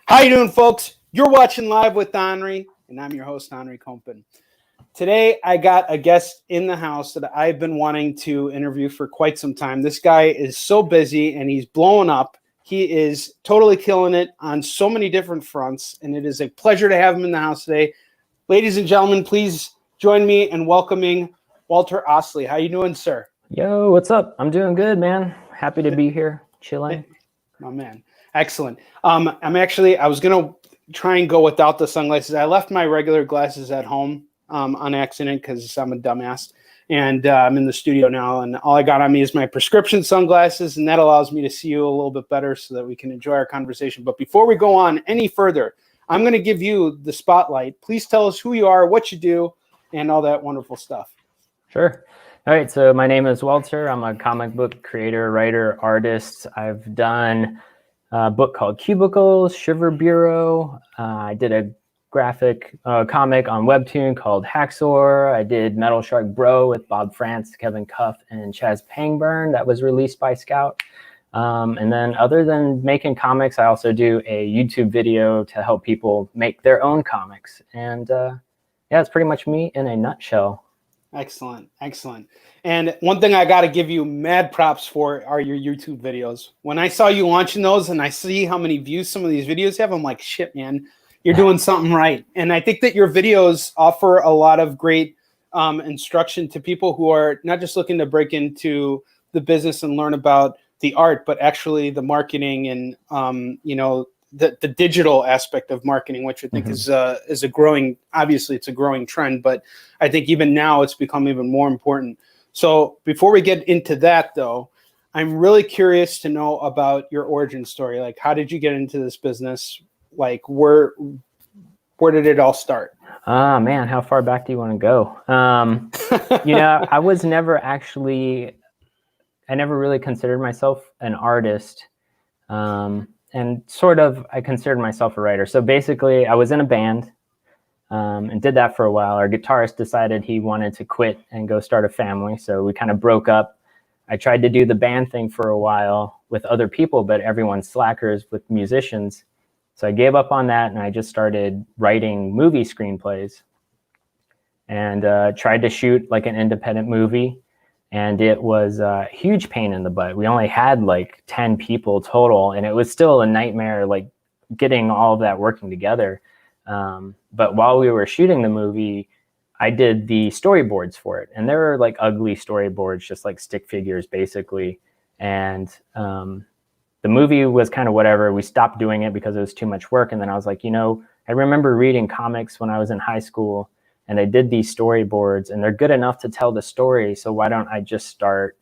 How you doing, folks? You're watching Live with Onrie, and I'm your host, Onrie Compen. Today, I got a guest in the house that I've been wanting to interview for quite some time. This guy is so busy, and he's blowing up. He is totally killing it on so many different fronts, and it is a pleasure to have him in the house today. Ladies and gentlemen, please join me in welcoming Walter Ostlie. How you doing, sir? Yo, what's up? I'm doing good, man. Happy to be here, chilling. My man. Excellent. I was going to try and go without the sunglasses. I left my regular glasses at home on accident because I'm a dumbass. And I'm in the studio now, and all I got on me is my prescription sunglasses, and that allows me to see you a little bit better so that we can enjoy our conversation. But before we go on any further, I'm going to give you the spotlight. Please tell us who you are, what you do, and all that wonderful stuff. Sure. All right, so my name is Walter. I'm a comic book creator, writer, artist. I've done a book called Cubicles, Shiver Bureau. I did a graphic comic on Webtoon called Hacksaw. I did Metal Shark Bro with Bob France, Kevin Cuff, and Chaz Pangburn that was released by Scout. And then other than making comics, I also do a YouTube video to help people make their own comics. And yeah, it's pretty much me in a nutshell. Excellent. Excellent. And one thing I got to give you mad props for are your YouTube videos. When I saw you launching those and I see how many views some of these videos have, I'm like, shit, man, you're doing something right. And I think that your videos offer a lot of great instruction to people who are not just looking to break into the business and learn about the art, but actually the marketing and, the digital aspect of marketing, which I think is a growing, obviously it's a growing trend, but I think even now it's become even more important. So before we get into that though, I'm really curious to know about your origin story. Like, how did you get into this business? Like, where did it all start? Man, how far back do you want to go? I was never I never really considered myself an artist. And sort of, I considered myself a writer. So basically, I was in a band and did that for a while. Our guitarist decided he wanted to quit and go start a family. So we kind of broke up. I tried to do the band thing for a while with other people, but everyone's slackers with musicians. So I gave up on that, and I just started writing movie screenplays and tried to shoot like an independent movie. And it was a huge pain in the butt. We only had like 10 people total, and it was still a nightmare, like getting all of that working together. But while we were shooting the movie, I did the storyboards for it. And they were like ugly storyboards, just like stick figures, basically. And the movie was kind of whatever. We stopped doing it because it was too much work. And then I was like, I remember reading comics when I was in high school, and they did these storyboards, and they're good enough to tell the story. So why don't I just start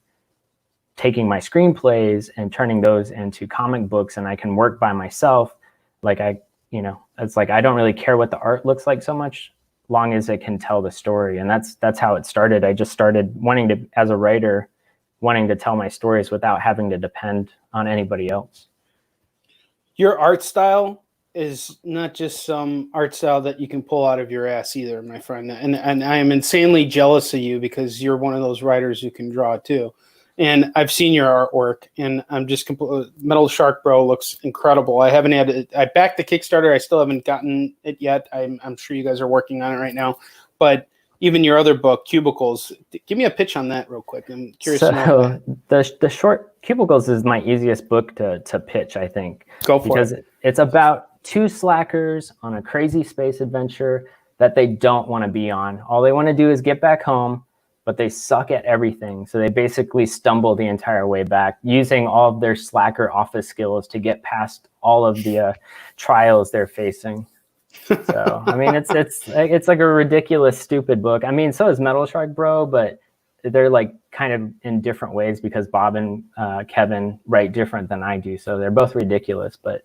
taking my screenplays and turning those into comic books, and I can work by myself. Like it's like I don't really care what the art looks like so much, long as it can tell the story. And that's how it started. I just started wanting to, as a writer, wanting to tell my stories without having to depend on anybody else. Your art style is not just some art style that you can pull out of your ass either, my friend. And I am insanely jealous of you because you're one of those writers who can draw too. And I've seen your artwork, and I'm just Metal Shark Bro looks incredible. I haven't had it. I backed the Kickstarter. I still haven't gotten it yet. I'm sure you guys are working on it right now. But even your other book, Cubicles, give me a pitch on that real quick. I'm curious to know. The short Cubicles is my easiest book to pitch, I think. Go for it. Because it's about two slackers on a crazy space adventure that they don't want to be on. All they want to do is get back home, but they suck at everything. So they basically stumble the entire way back, using all of their slacker office skills to get past all of the trials they're facing. So, I mean, it's like a ridiculous, stupid book. I mean, so is Metal Shark Bro, but they're like kind of in different ways because Bob and Kevin write different than I do. So they're both ridiculous, but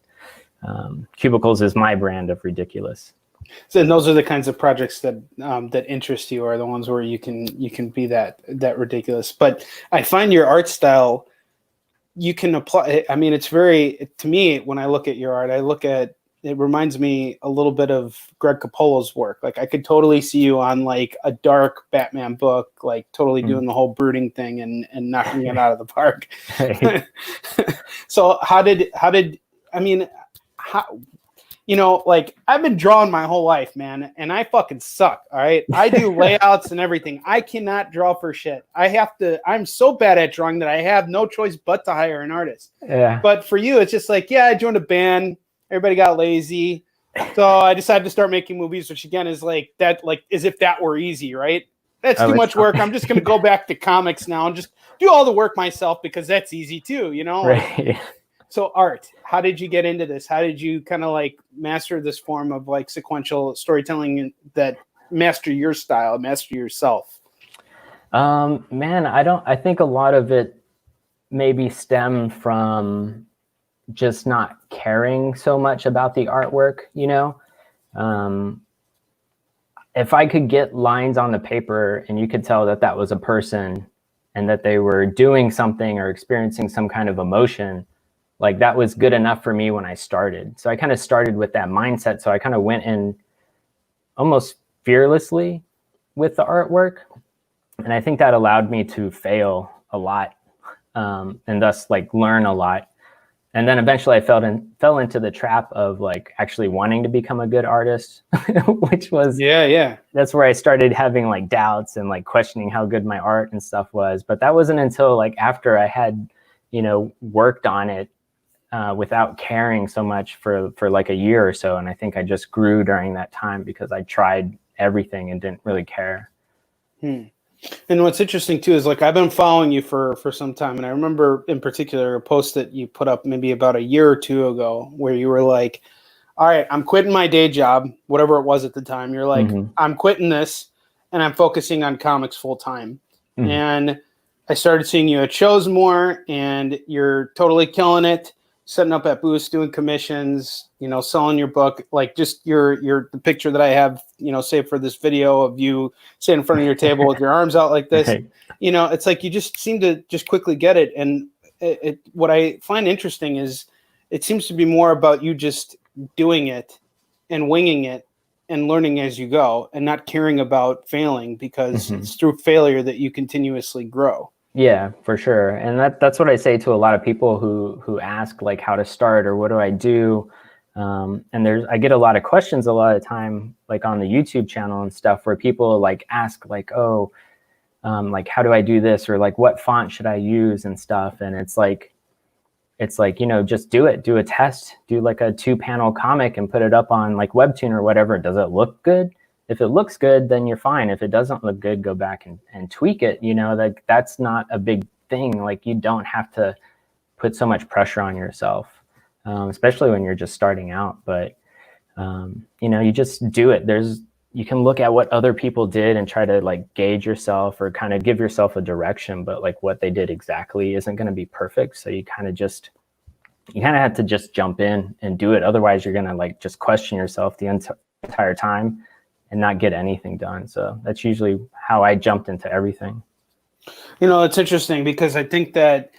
Cubicles is my brand of ridiculous. So, and those are the kinds of projects that that interest you, are the ones where you can be that ridiculous. But I find your art style, you can apply. I mean, it's very, to me, when I look at your art, it reminds me a little bit of Greg Capullo's work. Like, I could totally see you on like a dark Batman book, like totally doing the whole brooding thing and knocking it out of the park. So how you know, like I've been drawing my whole life, man, and I fucking suck. All right. I do layouts and everything. I cannot draw for shit. I'm so bad at drawing that I have no choice but to hire an artist. Yeah. But for you, it's just like, yeah, I joined a band. Everybody got lazy. So I decided to start making movies, which again is like that, like as if that were easy, right? That's too much work. I'm just going to go back to comics now and just do all the work myself because that's easy too, you know? Right. Like, so art, how did you get into this? How did you kind of like master this form of like sequential storytelling that master your style, master yourself? Man, I think a lot of it maybe stemmed from just not caring so much about the artwork, you know? If I could get lines on the paper and you could tell that that was a person and that they were doing something or experiencing some kind of emotion, like that was good enough for me when I started. So I kind of started with that mindset. So I kind of went in almost fearlessly with the artwork. And I think that allowed me to fail a lot, and thus like learn a lot. And then eventually I fell into the trap of like actually wanting to become a good artist, which was, that's where I started having like doubts and like questioning how good my art and stuff was. But that wasn't until like after I had, you know, worked on it without caring so much for like a year or so. And I think I just grew during that time because I tried everything and didn't really care. And what's interesting too is like I've been following you for some time, and I remember in particular a post that you put up maybe about a year or two ago where you were like, all right, I'm quitting my day job, whatever it was at the time. You're like, I'm quitting this and I'm focusing on comics full time. And I started seeing you at shows more, and you're totally killing it, setting up at booths, doing commissions, you know, selling your book, like just the picture that I have, you know, saved for this video of you sitting in front of your table with your arms out like this, you know, it's like you just seem to just quickly get it. And what I find interesting is it seems to be more about you just doing it and winging it and learning as you go and not caring about failing, because it's through failure that you continuously grow. Yeah, for sure. And that's what I say to a lot of people who ask like how to start or what do I do? And I get a lot of questions a lot of time, like on the YouTube channel and stuff, where people like ask like, oh, like how do I do this? Or like what font should I use and stuff? And it's like, you know, just do it, do a test, do like a 2-panel comic and put it up on like Webtoon or whatever. Does it look good? If it looks good, then you're fine. If it doesn't look good, go back and tweak it. You know, like that's not a big thing. Like you don't have to put so much pressure on yourself, especially when you're just starting out. But, you know, you just do it. You can look at what other people did and try to like gauge yourself or kind of give yourself a direction, but like what they did exactly isn't going to be perfect. So you kind of have to just jump in and do it. Otherwise you're going to like just question yourself the entire time and not get anything done. So that's usually how I jumped into everything. You know, it's interesting because I think that,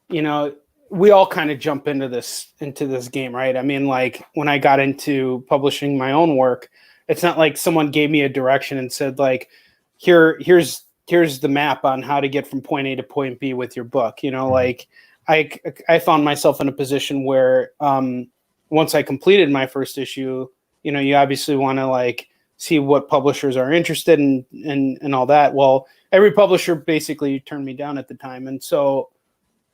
you know, we all kind of jump into this game, right? I mean, like when I got into publishing my own work, it's not like someone gave me a direction and said like, here's the map on how to get from point A to point B with your book. You know, like I found myself in a position where once I completed my first issue, you know, you obviously want to like see what publishers are interested in and all that. Well, every publisher basically turned me down at the time. And so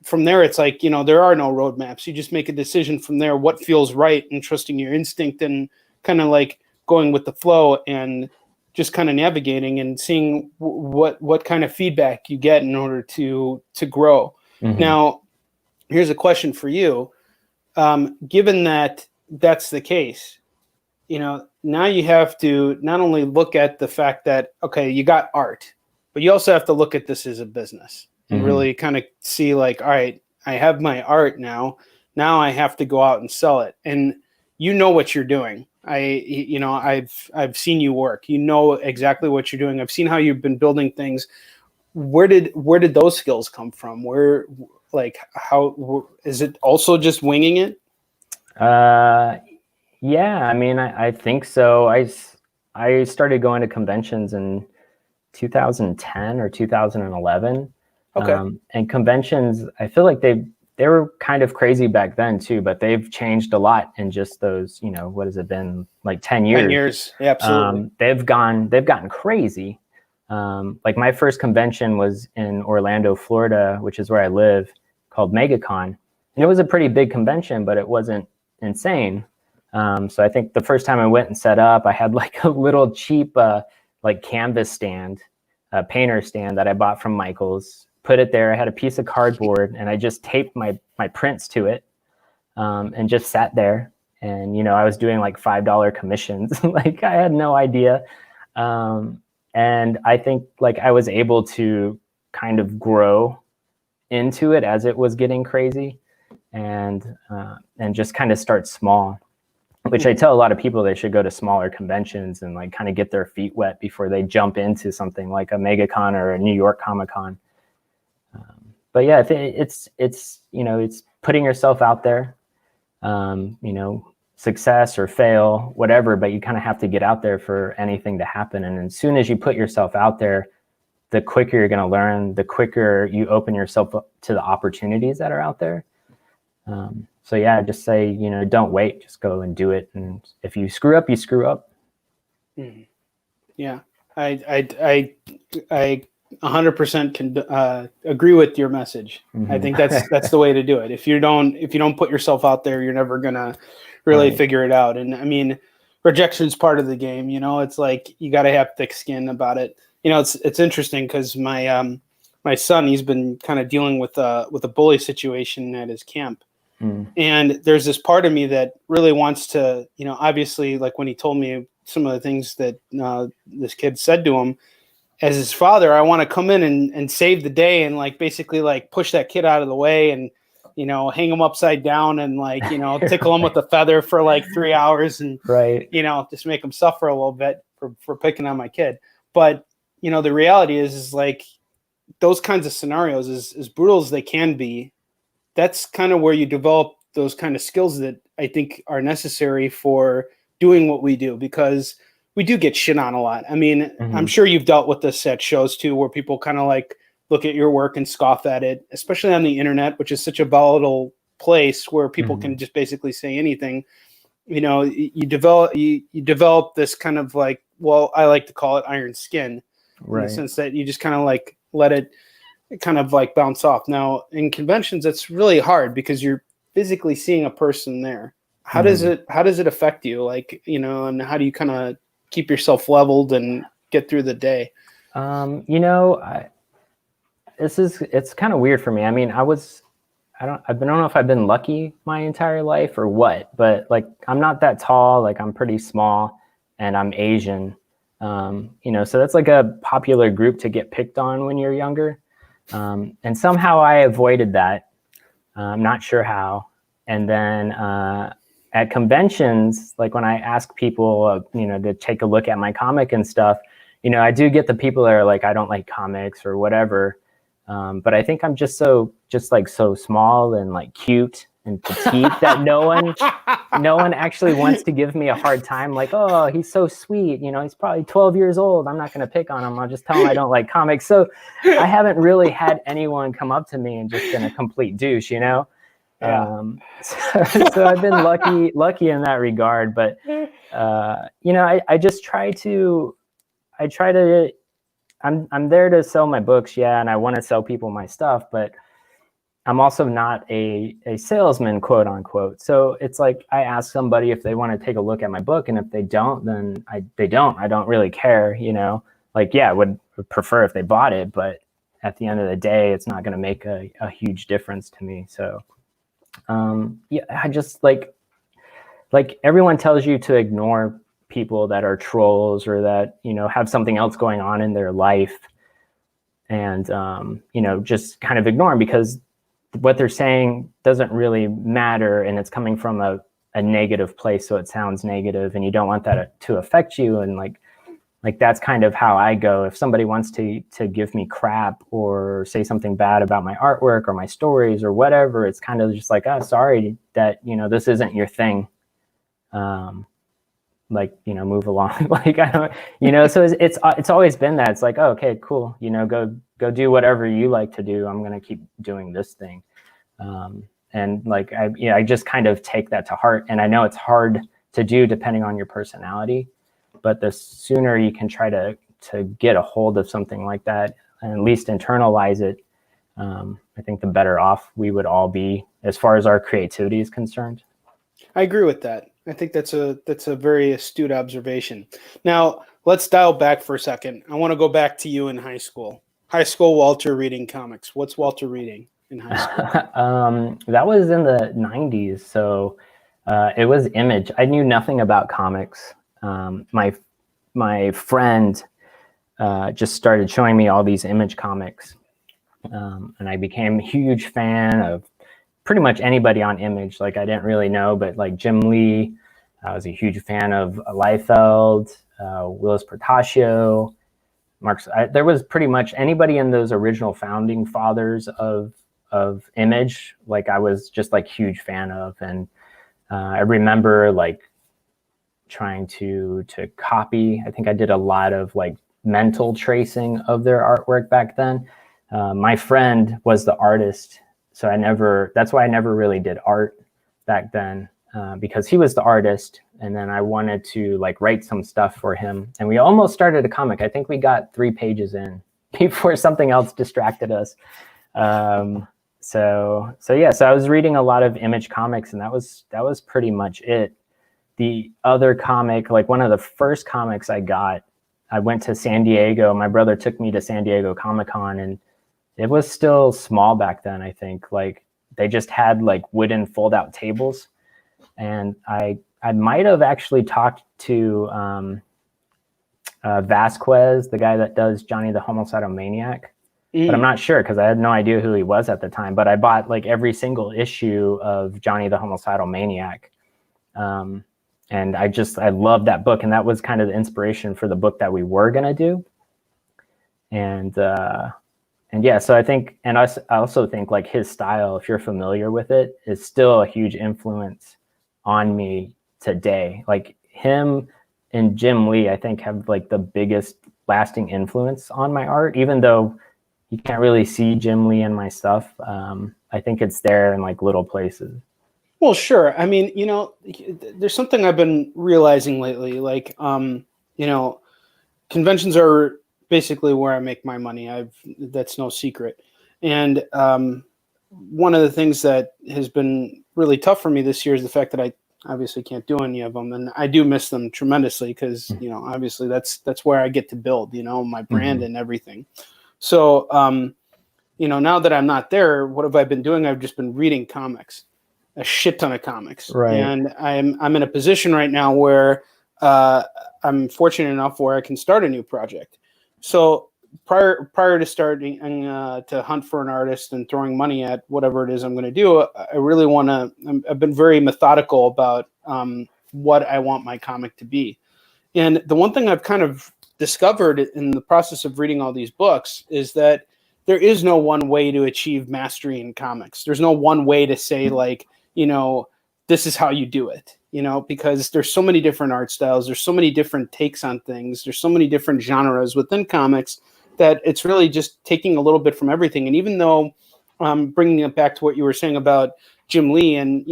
from there, it's like, you know, there are no roadmaps. You just make a decision from there, what feels right, and trusting your instinct and kind of like going with the flow and just kind of navigating and seeing what kind of feedback you get in order to grow. Now, here's a question for you. Given that that's the case, you know, now you have to not only look at the fact that, okay, you got art, but you also have to look at this as a business and really kind of see like, all right, I have my art now I have to go out and sell it. And you know what you're doing. I've seen you work, you know exactly what you're doing. I've seen how you've been building things. Where did those skills come from? How is it also just winging it? Yeah, I mean, I think so. I started going to conventions in 2010 or 2011. Okay. And conventions, I feel like they were kind of crazy back then too, but they've changed a lot in just those, you know, what has it been, like 10 years? 10 years, yeah, absolutely. They've gotten crazy. Like my first convention was in Orlando, Florida, which is where I live, called MegaCon. And it was a pretty big convention, but it wasn't insane. So I think the first time I went and set up, I had like a little cheap like canvas stand, a painter stand that I bought from Michael's, put it there. I had a piece of cardboard and I just taped my prints to it, and just sat there. And, you know, I was doing like $5 commissions. Like I had no idea. And I think like I was able to kind of grow into it as it was getting crazy, and just kind of start small, which I tell a lot of people they should go to smaller conventions and like kind of get their feet wet before they jump into something like a MegaCon or a New York Comic-Con. But yeah, it's, you know, it's putting yourself out there, you know, success or fail, whatever, but you kind of have to get out there for anything to happen. And as soon as you put yourself out there, the quicker you're going to learn, the quicker you open yourself up to the opportunities that are out there. So yeah, I just say, you know, don't wait, just go and do it. And if you screw up, you screw up. Yeah, I 100% can agree with your message. I think that's the way to do it. If you don't put yourself out there, you're never gonna really figure it out. And I mean, rejection's part of the game. You know, it's like you got to have thick skin about it. You know, it's interesting because my son, he's been kind of dealing with a bully situation at his camp. And there's this part of me that really wants to, you know, obviously, like when he told me some of the things that this kid said to him, as his father, I want to come in and save the day and like basically like push that kid out of the way and, you know, hang him upside down and like, you know, tickle him with a feather for like 3 hours and, you know, just make him suffer a little bit for picking on my kid. But, you know, the reality is like those kinds of scenarios, as brutal as they can be, that's kind of where you develop those kind of skills that I think are necessary for doing what we do, because we do get shit on a lot. I mean, I'm sure you've dealt with this at shows too, where people kind of like look at your work and scoff at it, especially on the internet, which is such a volatile place where people can just basically say anything. You know, you develop this kind of like, well, I like to call it iron skin, in the sense that you just kind of like let it kind of like bounce off. Now in conventions, it's really hard because you're physically seeing a person there. How does it affect you? Like, you know, and how do you kind of keep yourself leveled and get through the day? You know, it's kind of weird for me. I mean, I don't know if I've been lucky my entire life or what, but like, I'm not that tall, like I'm pretty small and I'm Asian. You know, so that's like a popular group to get picked on when you're younger. And somehow I avoided that. I'm not sure how. And then, at conventions, like when I ask people, you know, to take a look at my comic and stuff, you know, I do get the people that are like, I don't like comics or whatever. But I think I'm just so small and like cute and petite that no one actually wants to give me a hard time. Like, oh, he's so sweet. You know, he's probably 12 years old. I'm not going to pick on him. I'll just tell him I don't like comics. So I haven't really had anyone come up to me and just been a complete douche, you know? So I've been lucky in that regard, but, you know, I just I'm there to sell my books. Yeah. And I want to sell people my stuff, but I'm also not a salesman, quote unquote. So it's like, I ask somebody if they want to take a look at my book. And if they don't, then I don't really care, you know, like, yeah, I would prefer if they bought it, but at the end of the day, it's not going to make a huge difference to me. So, yeah, I just like everyone tells you to ignore people that are trolls or that, you know, have something else going on in their life, and, you know, just kind of ignore them because what they're saying doesn't really matter. And it's coming from a negative place. So it sounds negative and you don't want that to affect you. And like that's kind of how I go. If somebody wants to give me crap or say something bad about my artwork or my stories or whatever, it's kind of just like, oh, sorry that, you know, this isn't your thing. Like, you know, move along. Like, I don't, you know, so it's always been that. It's like, oh, okay, cool. You know, go do whatever you like to do. I'm going to keep doing this thing. And like, I just kind of take that to heart. And I know it's hard to do depending on your personality, but the sooner you can try to get a hold of something like that and at least internalize it, I think the better off we would all be as far as our creativity is concerned. I agree with that. I think that's a very astute observation. Now, let's dial back for a second. I want to go back to you in high school. High school Walter reading comics. What's Walter reading in high school? That was in the 90s. So it was Image. I knew nothing about comics. My friend just started showing me all these Image comics. And I became a huge fan of pretty much anybody on Image. Like, I didn't really know, but like Jim Lee, I was a huge fan of Liefeld, Willis Portacio, Marx. There was pretty much anybody in those original founding fathers of Image. Like, I was just like huge fan of, and I remember like trying to copy. I think I did a lot of like mental tracing of their artwork back then. My friend was the artist, so that's why I never really did art back then, because he was the artist, and then I wanted to like write some stuff for him. And we almost started a comic. I think we got 3 pages in before something else distracted us. So I was reading a lot of Image comics, and that was pretty much it. The other comic, like one of the first comics I got, I went to San Diego. My brother took me to San Diego Comic-Con, and it was still small back then. I think like they just had like wooden fold-out tables, and I might have actually talked to Vasquez, the guy that does Johnny the Homicidal Maniac, but I'm not sure because I had no idea who he was at the time. But I bought like every single issue of Johnny the Homicidal Maniac, and I loved that book, and that was kind of the inspiration for the book that we were gonna do, And yeah, so I think, and I also think like his style, if you're familiar with it, is still a huge influence on me today. Like him and Jim Lee, I think, have like the biggest lasting influence on my art, even though you can't really see Jim Lee in my stuff. I think it's there in like little places. Well, sure. I mean, there's something I've been realizing lately. Like, conventions are basically where I make my money. That's no secret. And one of the things that has been really tough for me this year is the fact that I obviously can't do any of them, and I do miss them tremendously because obviously that's where I get to build my brand and everything. So now that I'm not there, what have I been doing? I've just been reading comics, a shit ton of comics, right. And I'm in a position right now where I'm fortunate enough where I can start a new project. So prior to starting to hunt for an artist and throwing money at whatever it is I'm going to do, I really want to. I've been very methodical about what I want my comic to be. And the one thing I've kind of discovered in the process of reading all these books is that there is no one way to achieve mastery in comics. There's no one way to say like, this is how you do it. Because there's so many different art styles, there's so many different takes on things, there's so many different genres within comics that it's really just taking a little bit from everything. And even though bringing it back to what you were saying about Jim Lee and,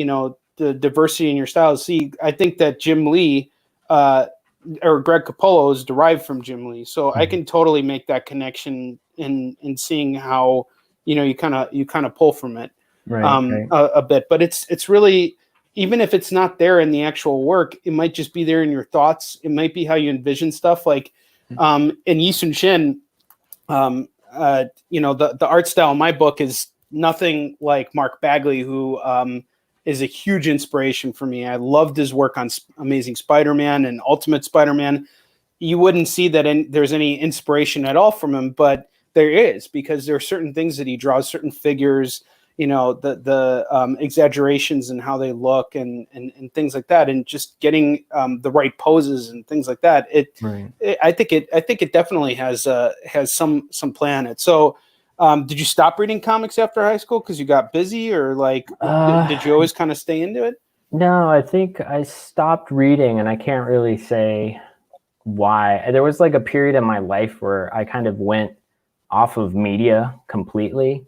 the diversity in your styles, I think that Jim Lee or Greg Capullo is derived from Jim Lee. So I can totally make that connection in seeing how, you kind of pull from it right. A bit, but it's really, even if it's not there in the actual work, it might just be there in your thoughts. It might be how you envision stuff. Like in Yi Sun Shin, the art style in my book is nothing like Mark Bagley, who is a huge inspiration for me. I loved his work on Amazing Spider-Man and Ultimate Spider-Man. You wouldn't see that there's any inspiration at all from him, but there is, because there are certain things that he draws, certain figures, the exaggerations and how they look and things like that, and just getting the right poses and things like that. I think it definitely has some play on it. So did you stop reading comics after high school because you got busy, or like did you always kind of stay into it? No, I think I stopped reading, and I can't really say why. There was like a period in my life where I kind of went off of media completely.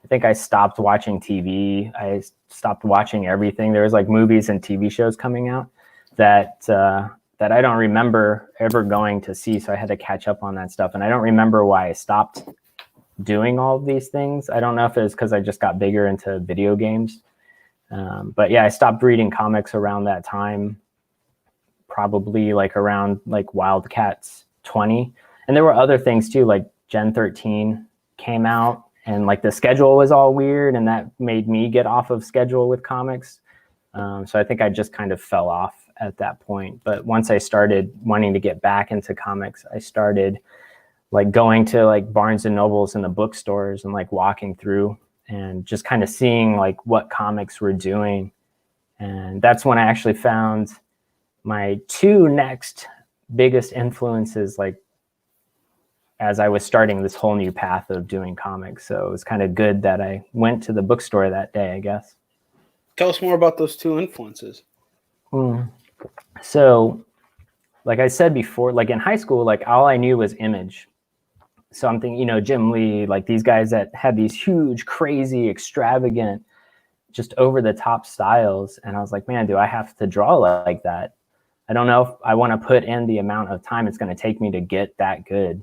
think I stopped watching TV. I stopped watching everything. There was like movies and TV shows coming out that that I don't remember ever going to see. So I had to catch up on that stuff. And I don't remember why I stopped doing all of these things. I don't know if it was because I just got bigger into video games. But yeah, I stopped reading comics around that time, probably like around like Wildcats 20. And there were other things too, like Gen 13 came out and like the schedule was all weird, and that made me get off of schedule with comics. So I think I just kind of fell off at that point. But once I started wanting to get back into comics, I started like going to like Barnes and Nobles and the bookstores and like walking through and just kind of seeing like what comics were doing. And that's when I actually found my two next biggest influences, like as I was starting this whole new path of doing comics. So it was kind of good that I went to the bookstore that day, I guess. Tell us more about those two influences. So like I said before, like in high school, like all I knew was Image. So I'm thinking, you know, Jim Lee, like these guys that had these huge, crazy, extravagant, just over the top styles. And I was like, man, do I have to draw like that? I don't know if I want to put in the amount of time it's going to take me to get that good.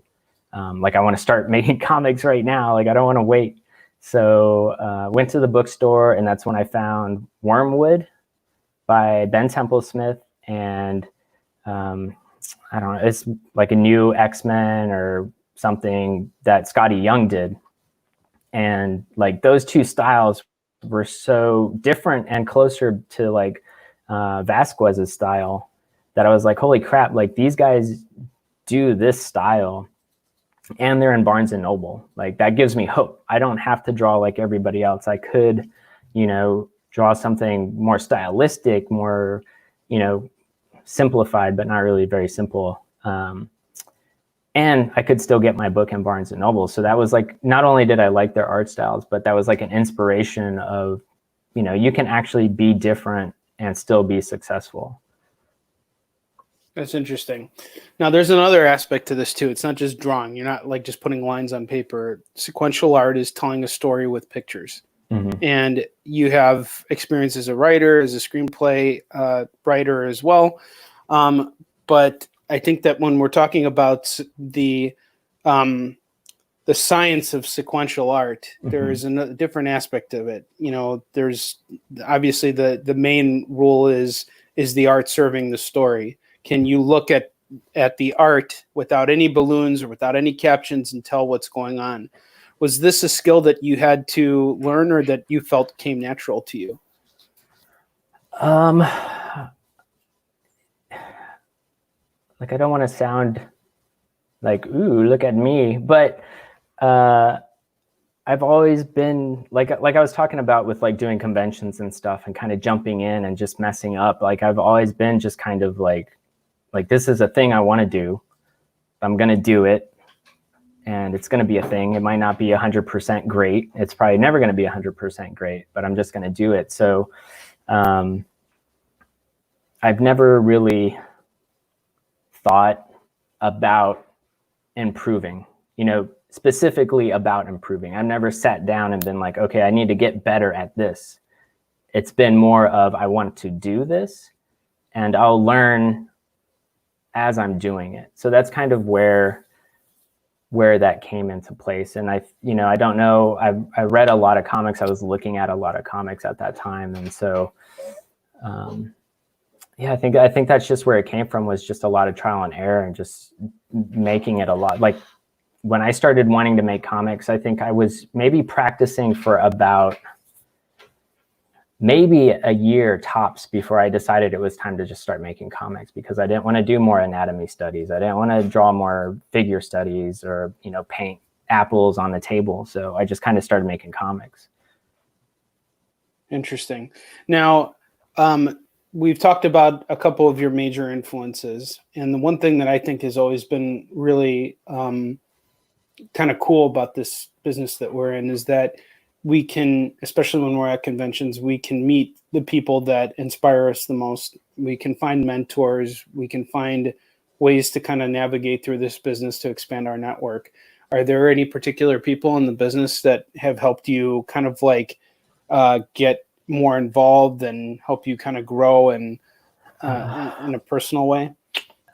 Like I want to start making comics right now. Like I don't want to wait. So went to the bookstore, and that's when I found Wormwood by Ben Temple Smith. And I don't know, it's like a new X-Men or something that Scotty Young did. And like those two styles were so different and closer to like Vasquez's style that I was like, holy crap, like these guys do this style and they're in Barnes and Noble. Like that gives me hope. I don't have to draw like everybody else. I could, you know, draw something more stylistic, more, you know, simplified, but not really very simple. And I could still get my book in Barnes and Noble. So that was like, not only did I like their art styles, but that was like an inspiration of, you know, you can actually be different and still be successful. That's interesting. Now, there's another aspect to this too. It's not just drawing. You're not like just putting lines on paper. Sequential art is telling a story with pictures. Mm-hmm. And you have experience as a writer, as a screenplay writer as well. But I think that when we're talking about the science of sequential art, mm-hmm. there is a different aspect of it. You know, there's obviously the main rule is the art serving the story. Can you look at the art without any balloons or without any captions and tell what's going on? Was this a skill that you had to learn or that you felt came natural to you? Like, I don't want to sound like, ooh, look at me, but I've always been like I was talking about with like doing conventions and stuff and kind of jumping in and just messing up. Like I've always been just kind of like this is a thing I want to do. I'm going to do it. And it's going to be a thing. It might not be 100% great. It's probably never going to be 100% great, but I'm just going to do it. So I've never really thought about improving, you know, specifically about improving. I've never sat down and been like, okay, I need to get better at this. It's been more of, I want to do this and I'll learn as I'm doing it. So that's kind of where that came into place. And I don't know, I read a lot of comics. I was looking at a lot of comics at that time. And so, yeah, I think that's just where it came from, was just a lot of trial and error and just making it a lot. Like when I started wanting to make comics, I think I was maybe practicing for about maybe a year tops before I decided it was time to just start making comics, because I didn't want to do more anatomy studies. I didn't want to draw more figure studies or, you know, paint apples on the table. So I just kind of started making comics. Interesting. Now, we've talked about a couple of your major influences. And the one thing that I think has always been really kind of cool about this business that we're in is that we can, especially when we're at conventions, we can meet the people that inspire us the most. We can find mentors. We can find ways to kind of navigate through this business to expand our network. are there any particular people in the business that have helped you kind of like get more involved and help you kind of grow and in a personal way?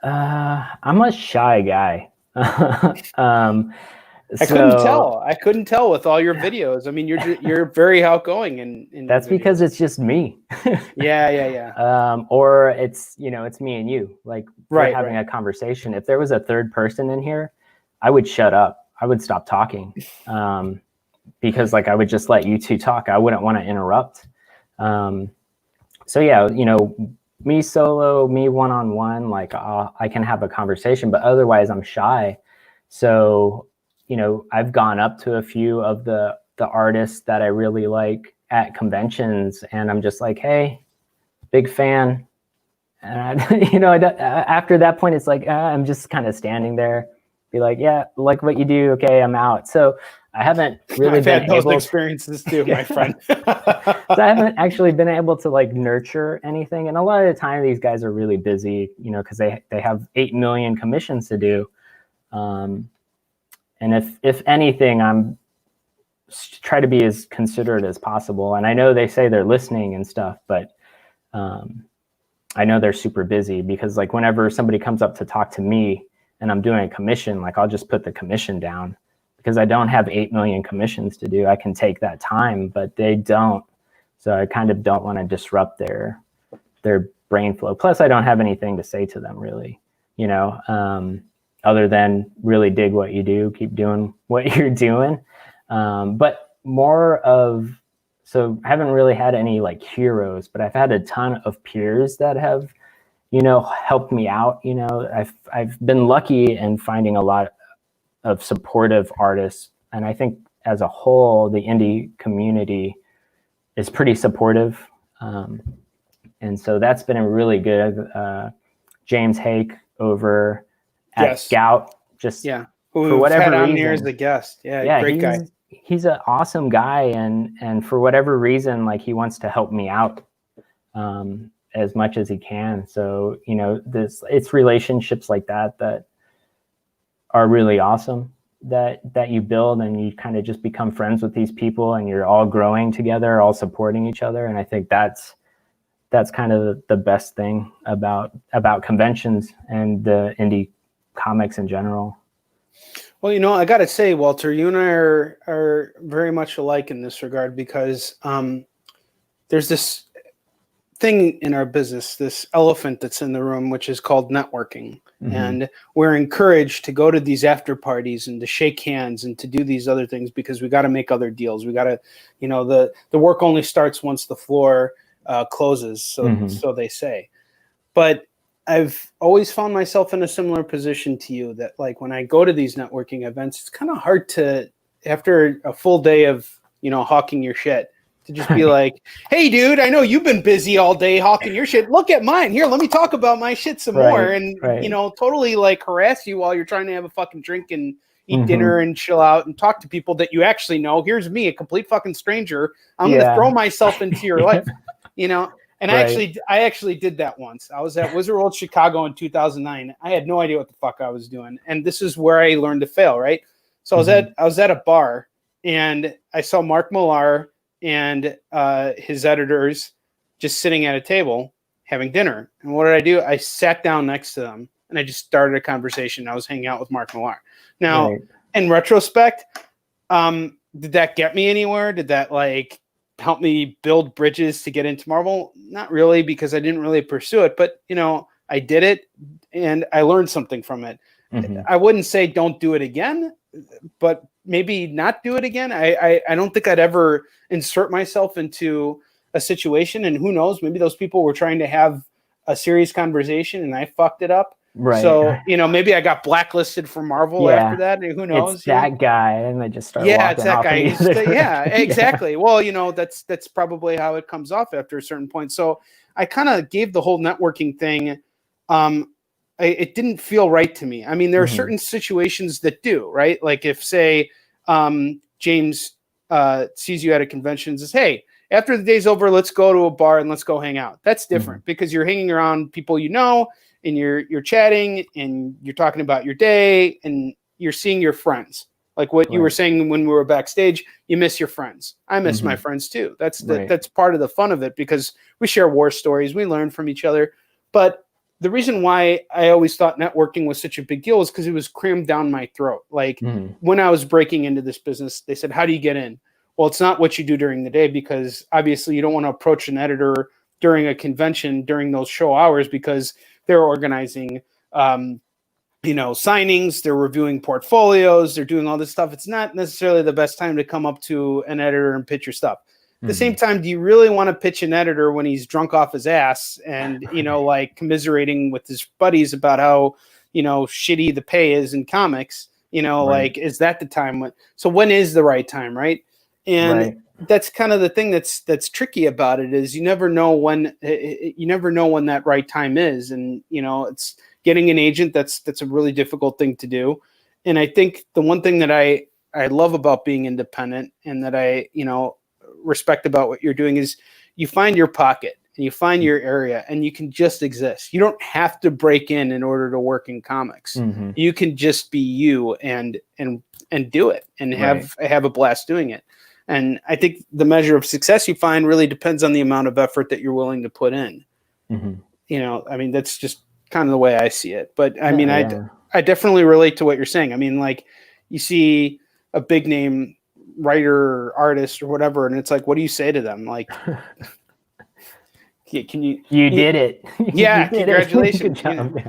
I'm a shy guy. I couldn't tell with all your videos. I mean, you're very outgoing in that's because it's just me. Yeah. Or it's me and you, like we're Right, having a conversation. If there was a third person in here, I would shut up. I would stop talking, because like I would just let you two talk. I wouldn't want to interrupt. So yeah, me solo, me one-on-one, like I can have a conversation, but otherwise I'm shy. So I've gone up to a few of the artists that I really like at conventions, and I'm just like, hey, big fan. And after that point, it's like I'm just kind of standing there, be like, yeah, like what you do. Okay, I'm out. So I haven't really had those experiences too, my friend. So I haven't actually been able to like nurture anything. And a lot of the time, these guys are really busy, because they have 8 million commissions to do. And if anything, I'm try to be as considerate as possible. And I know they say they're listening and stuff, but I know they're super busy, because like whenever somebody comes up to talk to me and I'm doing a commission, like I'll just put the commission down, because I don't have 8 million commissions to do. I can take that time, but they don't. So I kind of don't want to disrupt their brain flow. Plus I don't have anything to say to them really, other than really dig what you do, keep doing what you're doing. But more of, so I haven't really had any like heroes, but I've had a ton of peers that have, helped me out. I've been lucky in finding a lot of supportive artists. And I think as a whole, the indie community is pretty supportive. And so that's been a really good, James Hake over at Scout, just for whatever reason. On here as a guest. Yeah, great guy. He's an awesome guy, and for whatever reason, like he wants to help me out as much as he can. So it's relationships like that are really awesome that you build, and you kind of just become friends with these people, and you're all growing together, all supporting each other. And I think that's kind of the best thing about conventions and the indie comics in general. Well, I got to say, Walter, you and I are very much alike in this regard, because there's this thing in our business, this elephant that's in the room, which is called networking. Mm-hmm. And we're encouraged to go to these after parties and to shake hands and to do these other things, because we got to make other deals. We got to, the work only starts once the floor closes. So, mm-hmm. so they say. But I've always found myself in a similar position to you, that like when I go to these networking events, it's kind of hard to, after a full day of, hawking your shit, to just be like, hey, dude, I know you've been busy all day hawking your shit. Look at mine. Here, let me talk about my shit some more. And, totally like harass you while you're trying to have a fucking drink and eat mm-hmm. dinner and chill out and talk to people that you actually know. Here's me, a complete fucking stranger. I'm going to throw myself into your life, And I actually did that once. I was at Wizard World Chicago in 2009. I had no idea what the fuck I was doing. And this is where I learned to fail, right? So mm-hmm. I was at a bar, and I saw Mark Millar and his editors just sitting at a table having dinner. And what did I do? I sat down next to them, and I just started a conversation. I was hanging out with Mark Millar. Now, in retrospect, did that get me anywhere? Did that like help me build bridges to get into Marvel? Not really, because I didn't really pursue it, but I did it and I learned something from it. Mm-hmm. I wouldn't say don't do it again, but maybe not do it again. I don't think I'd ever insert myself into a situation, and who knows, maybe those people were trying to have a serious conversation and I fucked it up. Right. So, maybe I got blacklisted from Marvel after that. Who knows? It's that guy, and they just start walking it's that off guy. Exactly. Well, that's probably how it comes off after a certain point. So I kind of gave the whole networking thing. It didn't feel right to me. I mean, there are mm-hmm. certain situations that do, right? Like if, say, James sees you at a convention and says, hey, after the day's over, let's go to a bar and let's go hang out. That's different mm-hmm. because you're hanging around people and you're chatting and you're talking about your day and you're seeing your friends. Like what you were saying when we were backstage, you miss your friends. I miss my friends too. That's part of the fun of it, because we share war stories. We learn from each other. But the reason why I always thought networking was such a big deal is because it was crammed down my throat. Like when I was breaking into this business, they said, how do you get in? Well, it's not what you do during the day, because obviously you don't want to approach an editor during a convention during those show hours, because they're organizing, signings, they're reviewing portfolios, they're doing all this stuff. It's not necessarily the best time to come up to an editor and pitch your stuff. At the same time, do you really want to pitch an editor when he's drunk off his ass and, like commiserating with his buddies about how, shitty the pay is in comics, like, is that the time when is the right time? Right. And that's kind of the thing that's tricky about it, is you never know when that right time is. And, it's getting an agent. That's a really difficult thing to do. And I think the one thing that I love about being independent, and that I, respect about what you're doing, is you find your pocket and you find your area, and you can just exist. You don't have to break in order to work in comics. You can just be you and do it and have a blast doing it. And I think the measure of success you find really depends on the amount of effort that you're willing to put in. That's just kind of the way I see it. But I definitely relate to what you're saying. I mean, like, you see a big name writer or artist or whatever, and it's like, what do you say to them? Like, can you did it. Yeah, congratulations. Good job.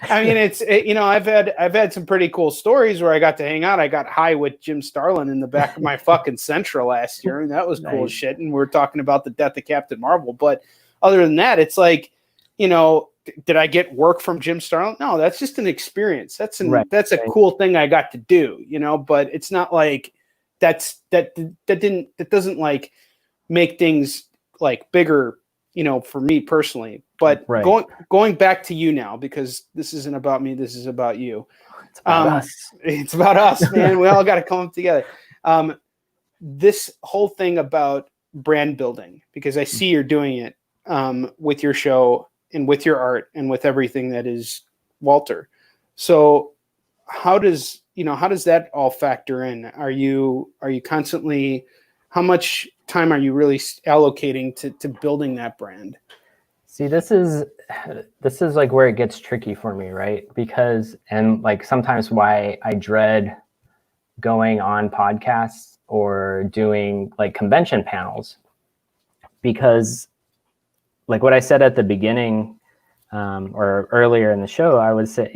I mean, I've had some pretty cool stories where I got to hang out. I got high with Jim Starlin in the back of my fucking Sentra last year, and that was cool as shit. And we were talking about the death of Captain Marvel. But other than that, it's like, did I get work from Jim Starlin? No, that's just an experience. That's a cool thing I got to do, but it's not like that doesn't like make things like bigger, for me personally. But going back to you now, because this isn't about me, this is about you. It's about us. It's about us, man. We all got to come up together. This whole thing about brand building, because I see you're doing it with your show and with your art and with everything that is Walter. So how does that all factor in? Are you constantly, how much time are you really allocating to building that brand? See, this is like where it gets tricky for me, right? Because, and like sometimes why I dread going on podcasts or doing like convention panels, because like what I said at the beginning, or earlier in the show, I would say,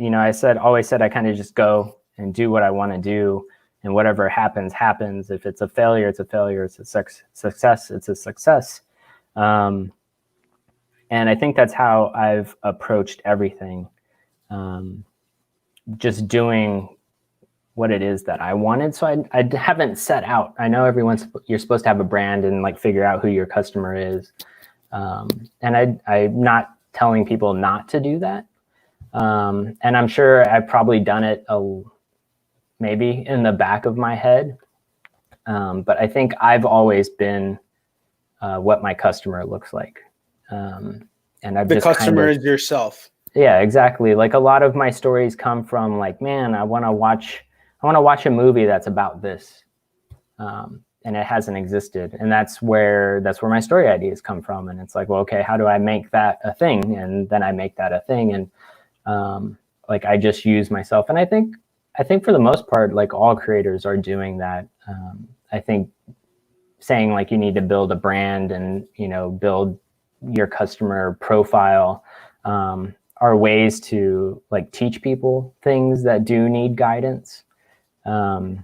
always said I kind of just go and do what I want to do, and whatever happens, happens. If it's a failure, it's a failure. It's a success, it's a success. And I think that's how I've approached everything. Just doing what it is that I wanted. So I haven't set out. I know you're supposed to have a brand and like figure out who your customer is. And I'm not telling people not to do that. And I'm sure I've probably done it maybe in the back of my head. But I think I've always been what my customer looks like. And I've the customer is yourself. Yeah, exactly. Like a lot of my stories come from like, man, I want to watch a movie that's about this. And it hasn't existed. And that's where my story ideas come from. And it's like, well, okay, how do I make that a thing? And then I make that a thing. And like, I just use myself. And I think for the most part, like all creators are doing that. I think saying like you need to build a brand and, build your customer profile are ways to like teach people things that do need guidance. But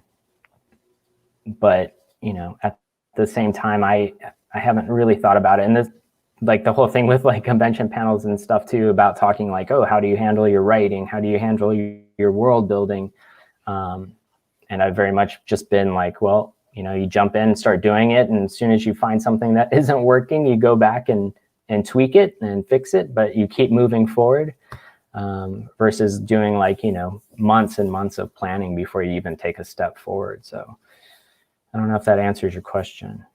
at the same time, I haven't really thought about it. And this, like the whole thing with like convention panels and stuff too, about talking like, oh, how do you handle your writing? How do you handle your world building? And I've very much just been like, well, you jump in and start doing it. And as soon as you find something that isn't working, you go back and tweak it and fix it, but you keep moving forward, versus doing like, months and months of planning before you even take a step forward. So I don't know if that answers your question.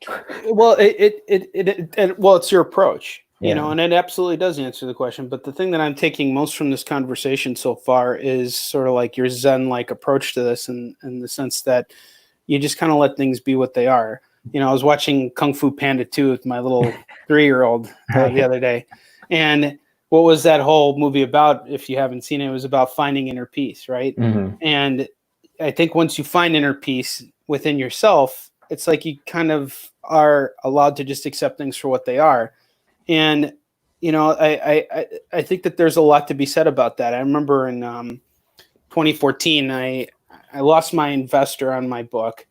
Well, it's your approach. You know, and it absolutely does answer the question. But the thing that I'm taking most from this conversation so far is sort of like your Zen-like approach to this, in the sense that you just kind of let things be what they are. You know, I was watching Kung Fu Panda 2 with my little 3-year-old the other day. And what was that whole movie about? If you haven't seen it, it was about finding inner peace, right? And I think once you find inner peace within yourself, it's like you kind of are allowed to just accept things for what they are. And, you know, I think that there's a lot to be said about that. I remember in 2014, I lost my investor on my book,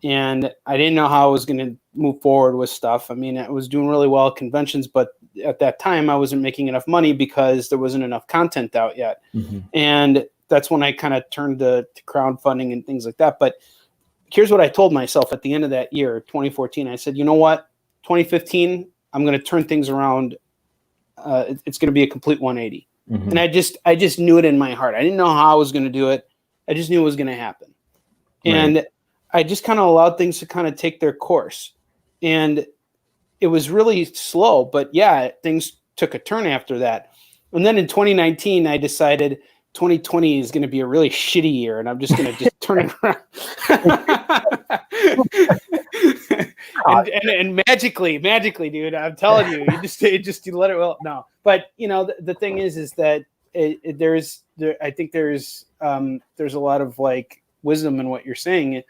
and I didn't know how I was going to move forward with stuff. I mean, I was doing really well at conventions, but at that time I wasn't making enough money because there wasn't enough content out yet. And that's when I kind of turned to crowdfunding and things like that. But here's what I told myself at the end of that year, 2014. I said, you know what, 2015, I'm going to turn things around. It's going to be a complete 180. And I just knew it in my heart. I didn't know how I was going to do it. I just knew it was going to happen. And I just kind of allowed things to kind of take their course. And it was really slow, but yeah, things took a turn after that. And then in 2019, I decided 2020 is going to be a really shitty year, and I'm just going to just turn it around. and magically, dude, I'm telling you, you let it well. No, but you know, the thing is that I think there's a lot of like wisdom in what you're saying.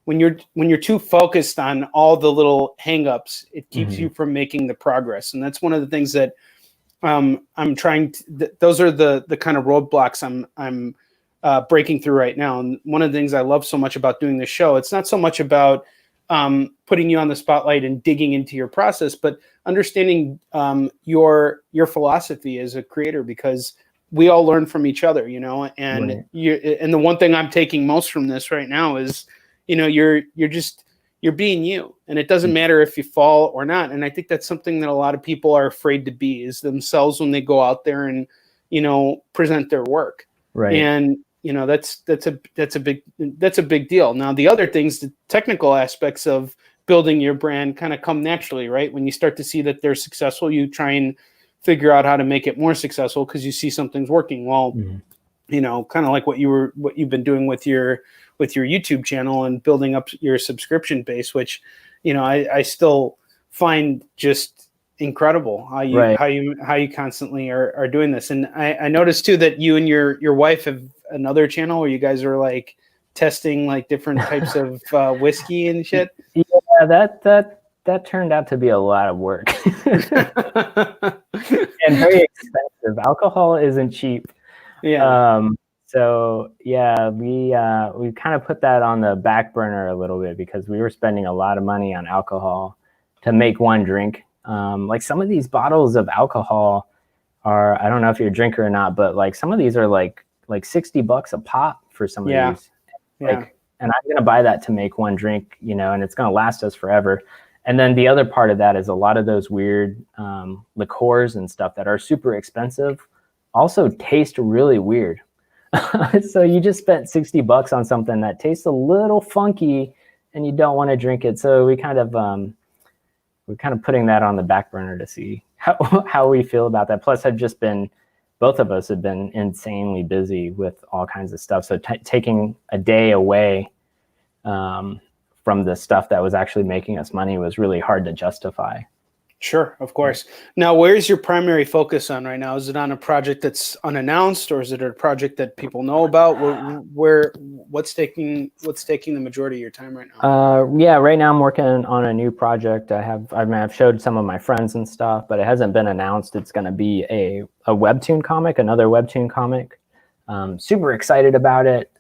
When you're too focused on all the little hangups, it keeps you from making the progress. And that's one of the things that I'm trying to, those are the kind of roadblocks I'm breaking through right now. And one of the things I love so much about doing this show, it's not so much about putting you on the spotlight and digging into your process, but understanding your philosophy as a creator, because we all learn from each other, you know. And and the one thing I'm taking most from this right now is, you know, you're being you, and it doesn't matter if you fall or not. And I think that's something that a lot of people are afraid to be, is themselves when they go out there and, you know, present their work. And you know, that's a big deal. Now, the other things, the technical aspects of building your brand kind of come naturally, right? When you start to see that they're successful, you try and figure out how to make it more successful because you see something's working. Well, you know, kind of like what you've been doing with your YouTube channel and building up your subscription base, which, you know, I still find just incredible how you constantly are doing this. And I noticed too that you and your wife have another channel where you guys are like testing like different types of whiskey and shit. Yeah, that turned out to be a lot of work and very expensive. Alcohol isn't cheap. So yeah, we kind of put that on the back burner a little bit because we were spending a lot of money on alcohol to make one drink. Like some of these bottles of alcohol are, I don't know if you're a drinker or not, but like some of these are like $60 a pop for some of these. Like, and I'm gonna buy that to make one drink, you know, and it's gonna last us forever. And then the other part of that is a lot of those weird liqueurs and stuff that are super expensive also taste really weird. So you just spent $60 on something that tastes a little funky and you don't want to drink it. So we're kind of putting that on the back burner to see how we feel about that. Plus both of us have been insanely busy with all kinds of stuff. So taking a day away from the stuff that was actually making us money was really hard to justify. Sure, of course. Now, where's your primary focus on right now? Is it on a project that's unannounced, or is it a project that people know about? What's taking the majority of your time right now? Yeah, right now I'm working on a new project. I've showed some of my friends and stuff, but it hasn't been announced. It's going to be a webtoon comic, another webtoon comic. Super excited about it,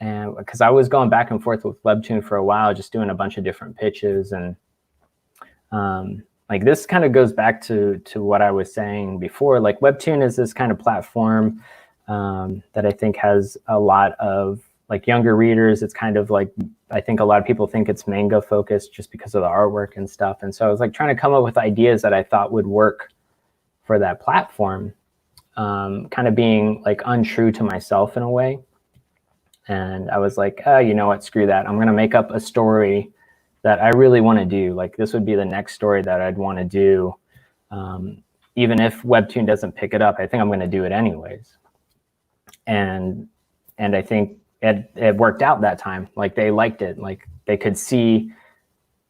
and because I was going back and forth with webtoon for a while, just doing a bunch of different pitches, and like this kind of goes back to what I was saying before. Like webtoon is this kind of platform that I think has a lot of like younger readers. It's kind of like, I think a lot of people think it's manga focused just because of the artwork and stuff. And so I was like trying to come up with ideas that I thought would work for that platform, kind of being like untrue to myself in a way. And I was like, you know what, screw that. I'm going to make up a story that I really want to do. Like this would be the next story that I'd want to do. Even if Webtoon doesn't pick it up, I think I'm going to do it anyways. And I think it worked out that time. Like they liked it. Like they could see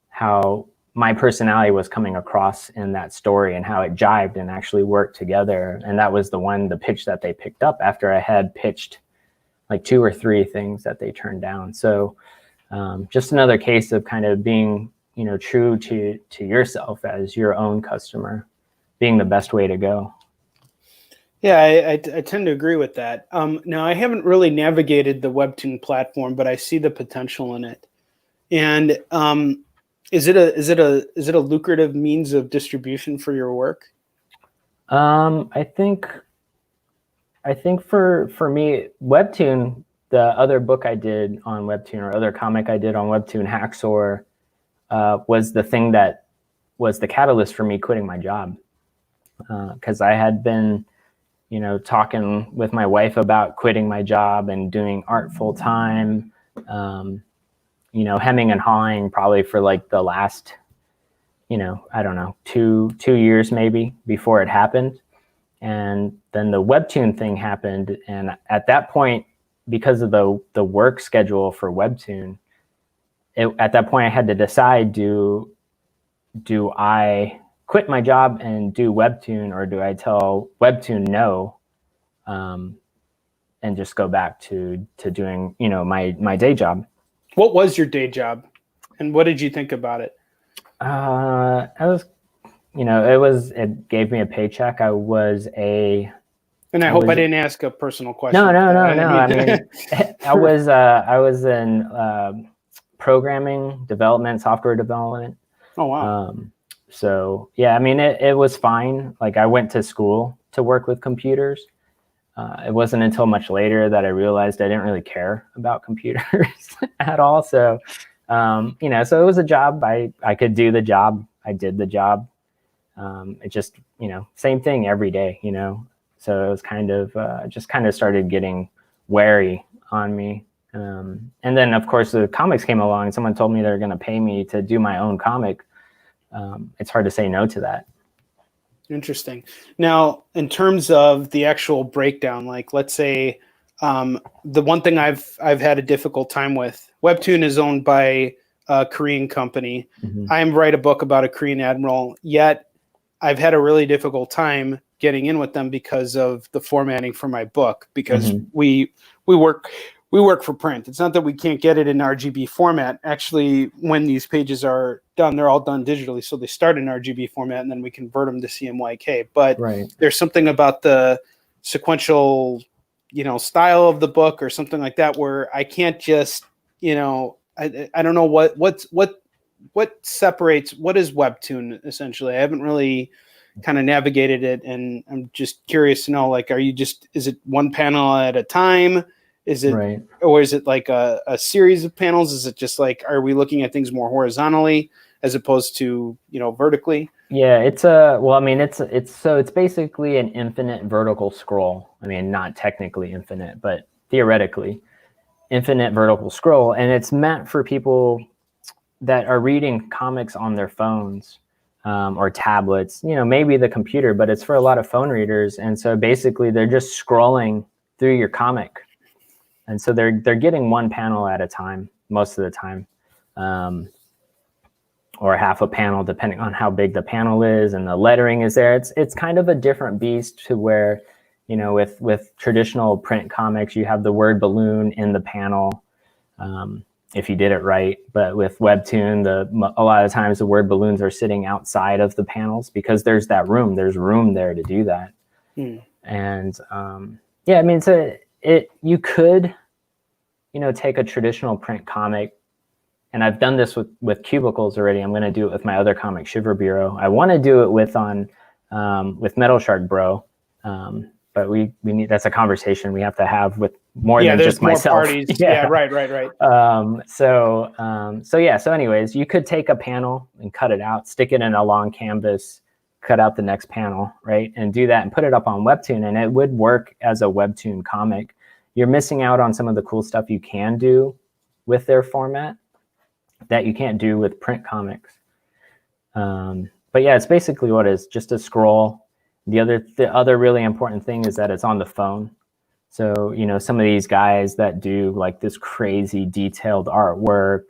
how my personality was coming across in that story and how it jived and actually worked together. And that was the pitch that they picked up after I had pitched like 2 or 3 things that they turned down. So just another case of kind of being, true to yourself as your own customer, being the best way to go. Yeah, I tend to agree with that. Now, I haven't really navigated the Webtoon platform, but I see the potential in it. And is it a lucrative means of distribution for your work? I think for me, Webtoon, the other book I did on Webtoon or other comic I did on Webtoon, Hacksaw, was the thing that was the catalyst for me quitting my job. Because I had been, talking with my wife about quitting my job and doing art full time, hemming and hawing probably for like the last, I don't know, two years maybe before it happened. And then the Webtoon thing happened. And at that point, because of the work schedule for Webtoon, at that point I had to decide, do I quit my job and do Webtoon, or do I tell Webtoon no, and just go back to doing, my day job? What was your day job, and what did you think about it? I was, it gave me a paycheck. I was a, and I hope I didn't ask a personal question. No. I mean, I was in programming, development, software development. Oh, wow. So yeah, I mean, it was fine. Like I went to school to work with computers. It wasn't until much later that I realized I didn't really care about computers at all. So, so it was a job. I could do the job. I did the job. It just, same thing every day, So it was kind of, just kind of started getting wary on me. And then of course the comics came along and someone told me they're going to pay me to do my own comic. It's hard to say no to that. Interesting. Now, in terms of the actual breakdown, like let's say the one thing I've had a difficult time with, Webtoon is owned by a Korean company. Mm-hmm. I write a book about a Korean admiral, yet I've had a really difficult time getting in with them because of the formatting for my book, because Mm-hmm. we work for print. It's not that we can't get it in RGB format. Actually, when these pages are done, they're all done digitally. So they start in RGB format and then we convert them to CMYK. But Right. There's something about the sequential, style of the book or something like that where I can't just, I don't know what separates, what is Webtoon essentially? I haven't really kind of navigated it, and I'm just curious to know, like, is it one panel at a time? Is it, right. Or is it like a series of panels? Is it just like, are we looking at things more horizontally as opposed to, vertically? Yeah, it's basically an infinite vertical scroll. I mean, not technically infinite, but theoretically infinite vertical scroll. And it's meant for people that are reading comics on their phones, or tablets, maybe the computer, but it's for a lot of phone readers. And so basically they're just scrolling through your comic. And so they're getting one panel at a time, most of the time, or half a panel, depending on how big the panel is and the lettering is there. It's kind of a different beast to where, with traditional print comics, you have the word balloon in the panel, if you did it right. But with Webtoon, a lot of times the word balloons are sitting outside of the panels because there's room there to do that. And yeah, I mean, you could, take a traditional print comic, and I've done this with Cubicles already. I'm going to do it with my other comic, Shiver Bureau. I want to do it with Metal Shark Bro, but we need, that's a conversation we have to have with more than just myself. Parties. Yeah, right. So anyways, you could take a panel and cut it out, stick it in a long canvas, cut out the next panel, right, and do that and put it up on Webtoon, and it would work as a Webtoon comic. You're missing out on some of the cool stuff you can do with their format that you can't do with print comics. but yeah, it's basically what it is, just a scroll. The other really important thing is that it's on the phone. So, you know, some of these guys that do like this crazy detailed artwork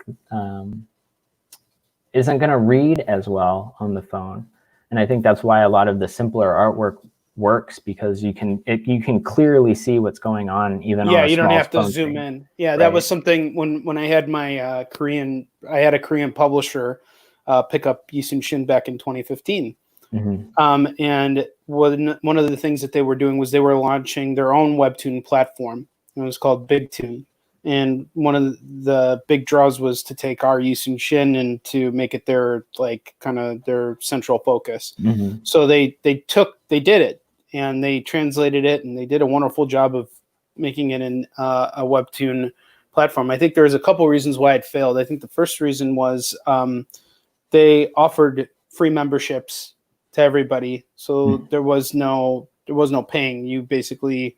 isn't going to read as well on the phone. And I think that's why a lot of the simpler artwork works, because you can clearly see what's going on even on a you don't small have to phone zoom screen. in. Yeah, Right. that was something when I had my I had a Korean publisher pick up Yisun Shin back in 2015. Mm-hmm. And one of the things that they were doing was they were launching their own webtoon platform. It was called BigToon. And one of the big draws was to take our Yisun Shin and to make it their like kind of their central focus. Mm-hmm. So they did it, and they translated it, and they did a wonderful job of making it in a webtoon platform. I think there's a couple reasons why it failed. I think the first reason was they offered free memberships to everybody, so there was no paying. You basically,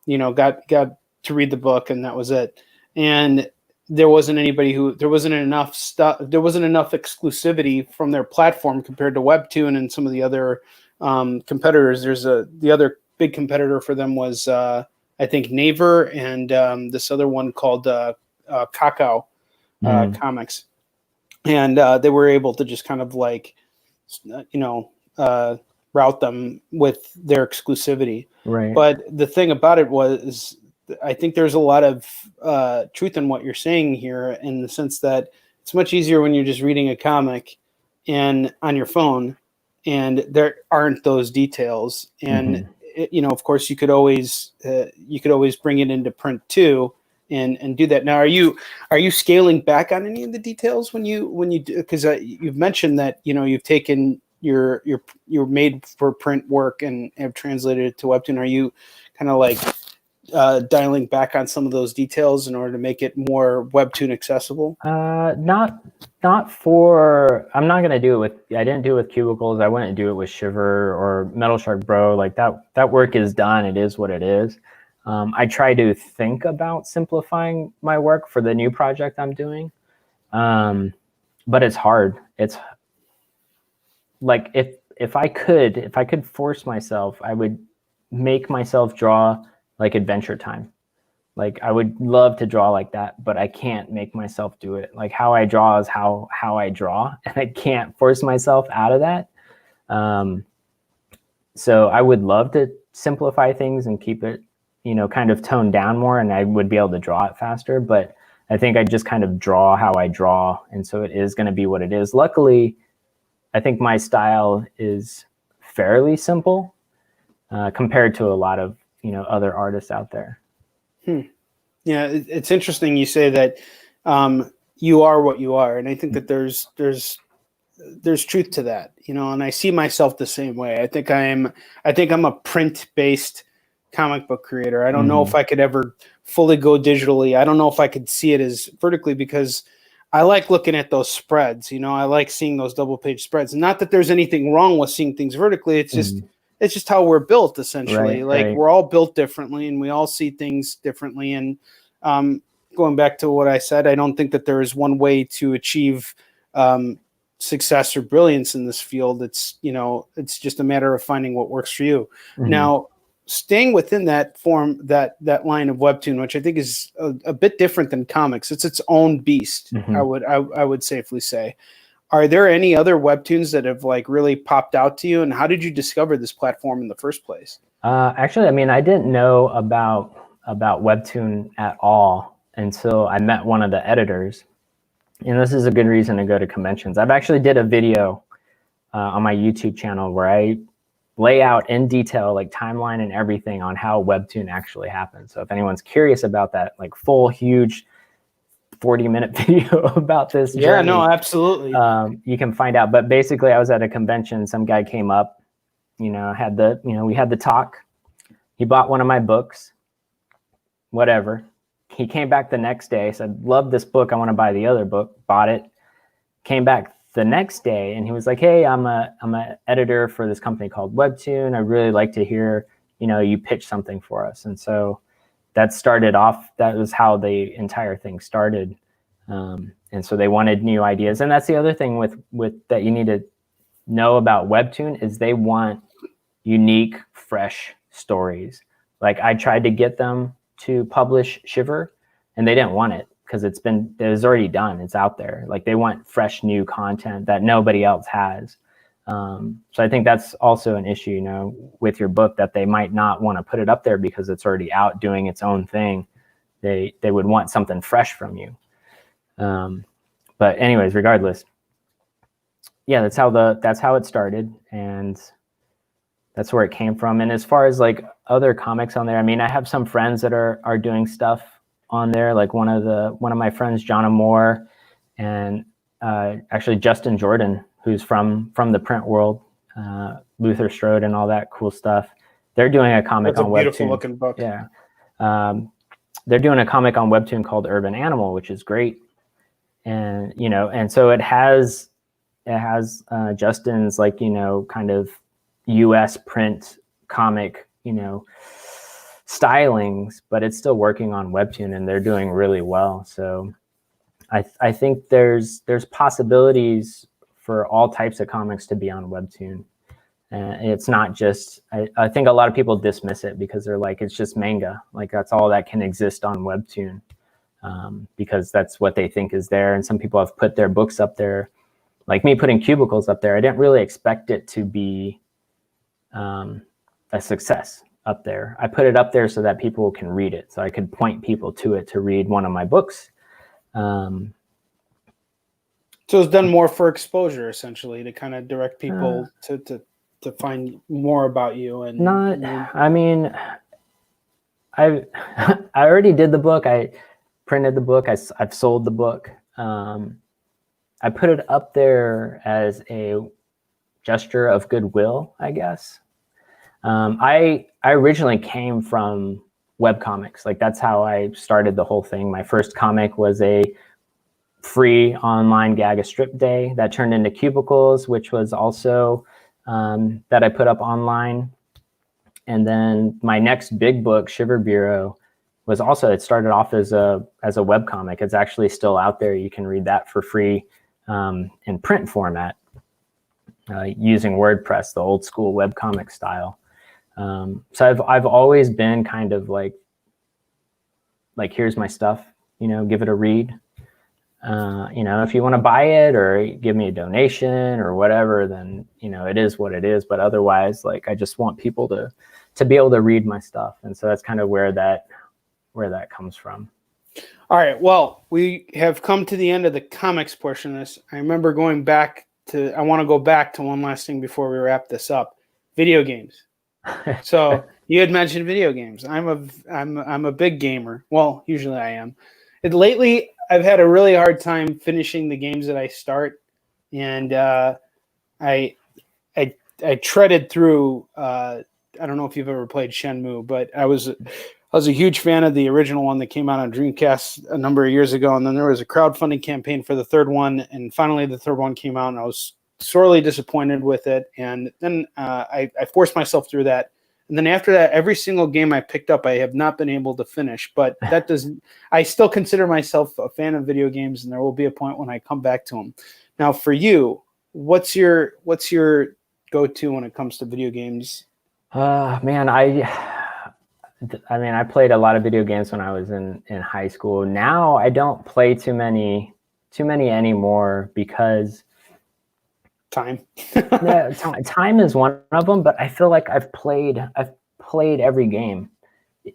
you know, got to read the book, and that was it. And there wasn't enough stuff. There wasn't enough exclusivity from their platform compared to Webtoon and some of the other competitors. The other big competitor for them was I think Naver and this other one called Kakao Comics, and they were able to just kind of like, you know, route them with their exclusivity. Right. But the thing about it was, I think there's a lot of truth in what you're saying here, in the sense that it's much easier when you're just reading a comic and on your phone, and there aren't those details. And you know, of course, you could always bring it into print too, and do that. Now, are you scaling back on any of the details when you do? Because you've mentioned that, you know, you've taken your made for print work and have translated it to Webtoon. Are you kind of like dialing back on some of those details in order to make it more Webtoon accessible? Not for, I'm not going to do it with, I didn't do it with Cubicles. I wouldn't do it with Shiver or Metal Shark Bro. Like that work is done. It is what it is. I try to think about simplifying my work for the new project I'm doing. But it's hard. It's like, if I could force myself, I would make myself draw like Adventure Time. Like, I would love to draw like that, but I can't make myself do it. Like, how I draw is how I draw, and I can't force myself out of that. So I would love to simplify things and keep it, you know, kind of toned down more, and I would be able to draw it faster. But I think I just kind of draw how I draw, and so it is going to be what it is. Luckily, I think my style is fairly simple compared to a lot of, you know, other artists out there. Yeah, it's interesting you say that you are what you are, and I think that there's truth to that, you know. And I see myself the same way. I think I'm a print-based comic book creator. I don't know if I could ever fully go digitally. I don't know if I could see it as vertically, because I like looking at those spreads. You know, I like seeing those double-page spreads. Not that there's anything wrong with seeing things vertically. It's just it's just how we're built, essentially. We're all built differently, and we all see things differently. And going back to what I said, I don't think that there is one way to achieve success or brilliance in this field. It's, you know, it's just a matter of finding what works for you. Now, staying within that form, that line of Webtoon, which I think is a bit different than comics, it's its own beast. I would safely say. Are there any other Webtoons that have like really popped out to you, and how did you discover this platform in the first place? Actually, I mean, I didn't know about Webtoon at all until I met one of the editors. And this is a good reason to go to conventions. I've actually did a video on my YouTube channel where I lay out in detail, like timeline and everything on how Webtoon actually happens. So if anyone's curious about that, like full, huge 40-minute video about this journey. Yeah, no, absolutely. You can find out. But basically, I was at a convention. Some guy came up, you know, we had the talk. He bought one of my books, whatever. He came back the next day, said, love this book. I want to buy the other book. Bought it. Came back the next day, and he was like, hey, I'm an editor for this company called Webtoon. I'd really like to hear, you know, you pitch something for us. And so that started off, that was how the entire thing started. And so they wanted new ideas. And that's the other thing with that you need to know about Webtoon is they want unique, fresh stories. Like I tried to get them to publish Shiver and they didn't want it because it was already done. It's out there. Like they want fresh new content that nobody else has. So I think that's also an issue, you know, with your book, that they might not want to put it up there because it's already out doing its own thing. They would want something fresh from you. But anyways, regardless, yeah, that's how it started, and that's where it came from. And as far as like other comics on there, I mean, I have some friends that are doing stuff on there. Like one of my friends, John Moore, and actually Justin Jordan, who's from the print world, Luther Strode and all that cool stuff. They're doing a comic on Webtoon. Beautiful looking book. Yeah. They're doing a comic on Webtoon called Urban Animal, which is great. And, you know, and so it has Justin's like, you know, kind of US print comic, you know, stylings, but it's still working on Webtoon and they're doing really well. So I think there's possibilities for all types of comics to be on Webtoon. It's not just, I think a lot of people dismiss it because they're like, it's just manga. Like that's all that can exist on Webtoon, because that's what they think is there. And some people have put their books up there, like me putting Cubicles up there. I didn't really expect it to be a success up there. I put it up there so that people can read it. So I could point people to it to read one of my books. So it's done more for exposure, essentially, to kind of direct people to find more about you. And I mean, I already did the book. I printed the book. I've sold the book. I put it up there as a gesture of goodwill, I guess. I originally came from webcomics. Like that's how I started the whole thing. My first comic was a free online gag strip day that turned into Cubicles, which was also that I put up online. And then my next big book, Shiver Bureau, was also, it started off as a webcomic. It's actually still out there. You can read that for free in print format using WordPress, the old school webcomic style. So I've always been kind of like here's my stuff, you know, give it a read. You know, if you want to buy it or give me a donation or whatever, then, you know, it is what it is. But otherwise, like, I just want people to be able to read my stuff. And so that's kind of where that comes from. All right. Well, we have come to the end of the comics portion of this. I remember I want to go back to one last thing before we wrap this up. Video games. So you had mentioned video games. I'm a big gamer. Well, usually I am. Lately, I've had a really hard time finishing the games that I start, and I treaded through. I don't know if you've ever played Shenmue, but I was a huge fan of the original one that came out on Dreamcast a number of years ago, and then there was a crowdfunding campaign for the third one, and finally the third one came out, and I was sorely disappointed with it. And then I forced myself through that. And then after that, every single game I picked up, I have not been able to finish. But I still consider myself a fan of video games, and there will be a point when I come back to them. Now, for you, what's your go-to when it comes to video games? Man, I mean, I played a lot of video games when I was in high school. Now I don't play too many anymore because time. Yeah, time is one of them, but I feel like I've played every game,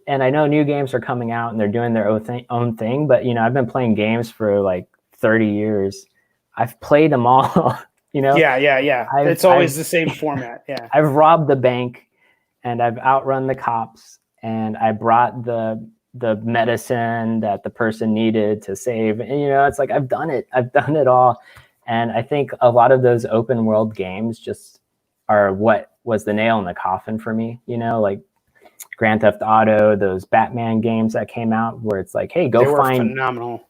and I know new games are coming out and they're doing their own thing. But you know, I've been playing games for like 30 years. I've played them all. You know. Yeah. It's always the same format. Yeah. I've robbed the bank, and I've outrun the cops, and I brought the medicine that the person needed to save. And you know, it's like I've done it all. And I think a lot of those open world games just are what was the nail in the coffin for me, you know, like Grand Theft Auto, those Batman games that came out where it's like, hey, go find phenomenal.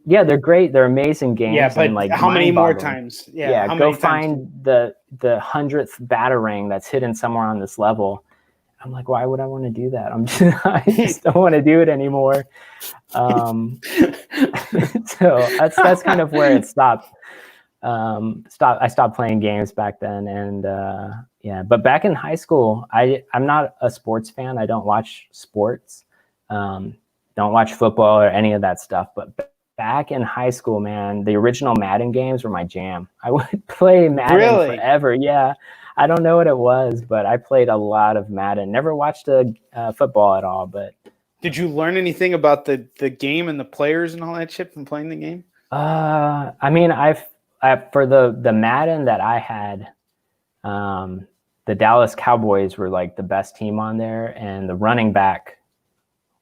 Yeah, they're great. They're amazing games. Yeah, but and like how many more times? Yeah, go find the 100th Batarang that's hidden somewhere on this level. I'm like, why would I want to do that? I just don't want to do it anymore. So that's kind of where it stopped. I stopped playing games back then. And yeah, but back in high school, I'm not a sports fan. I don't watch sports, don't watch football or any of that stuff. But back in high school, man, the original Madden games were my jam. I would play Madden forever. Yeah. I don't know what it was, but I played a lot of Madden. Never watched football at all, but. Did you learn anything about the game and the players and all that shit from playing the game? I mean, for the Madden that I had, the Dallas Cowboys were like the best team on there, and the running back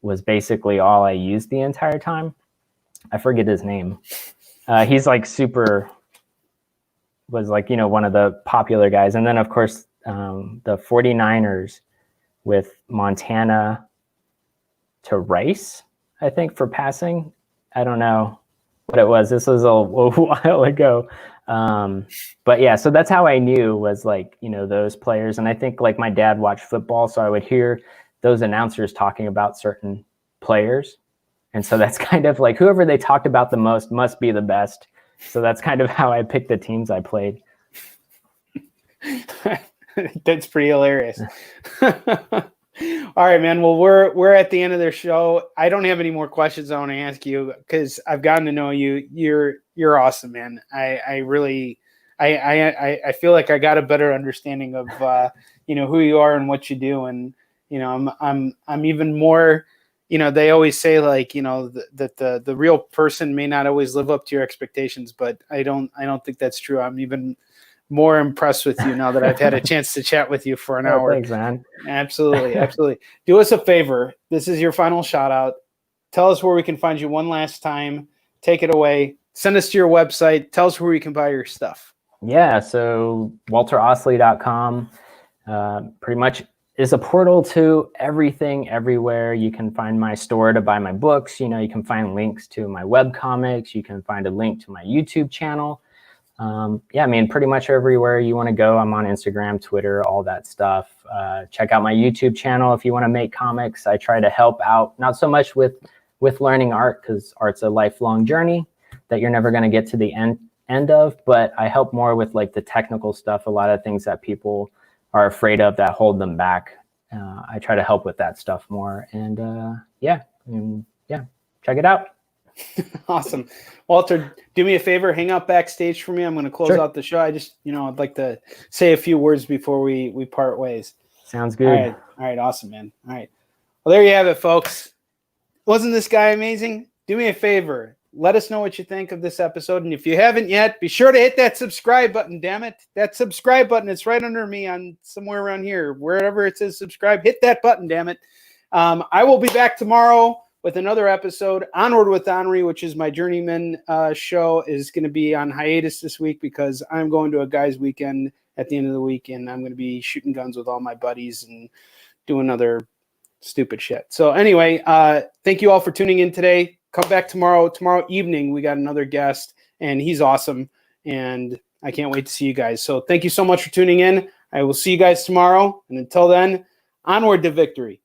was basically all I used the entire time. I forget his name. He's like was like, one of the popular guys. And then of course, the 49ers with Montana to Rice, I think, for passing. I don't know what it was. This was a while ago. But yeah, so that's how I knew, was like, those players. And I think like my dad watched football, so I would hear those announcers talking about certain players. And so that's kind of like whoever they talked about the most must be the best. So that's kind of how I picked the teams I played. That's pretty hilarious. All right, man. Well, we're at the end of their show. I don't have any more questions I want to ask you because I've gotten to know you. You're awesome, man. I really feel like I got a better understanding of who you are and what you do, and I'm even more. They always say like that the real person may not always live up to your expectations, but I don't think that's true. I'm even more impressed with you now that I've had a chance to chat with you for an hour. Thanks, man. Absolutely. Do us a favor. This is your final shout out. Tell us where we can find you one last time. Take it away. Send us to your website. Tell us where we can buy your stuff. Yeah. So walterostlie.com pretty much is a portal to everything, everywhere. You can find my store to buy my books. You can find links to my web comics. You can find a link to my YouTube channel. Yeah, I mean, pretty much everywhere you want to go. I'm on Instagram, Twitter, all that stuff. Check out my YouTube channel if you want to make comics. I try to help out, not so much with learning art, because art's a lifelong journey that you're never going to get to the end of, but I help more with like the technical stuff, a lot of things that people are afraid of that hold them back. I try to help with that stuff more. And yeah, check it out. Awesome. Walter, do me a favor, hang out backstage for me. I'm going to close out the show. I just, I'd like to say a few words before we part ways. Sounds good. All right. Awesome, man. All right. Well, there you have it, folks. Wasn't this guy amazing? Do me a favor. Let us know what you think of this episode. And if you haven't yet, be sure to hit that subscribe button, damn it. That subscribe button, it's right under me on somewhere around here. Wherever it says subscribe, hit that button, damn it. I will be back tomorrow with another episode. Onward with Onrie, which is my journeyman show, is going to be on hiatus this week because I'm going to a guys' weekend at the end of the week, and I'm going to be shooting guns with all my buddies and doing other stupid shit. So anyway, thank you all for tuning in today. Come back tomorrow. Tomorrow evening, we got another guest, and he's awesome, and I can't wait to see you guys. So thank you so much for tuning in. I will see you guys tomorrow, and until then, onward to victory.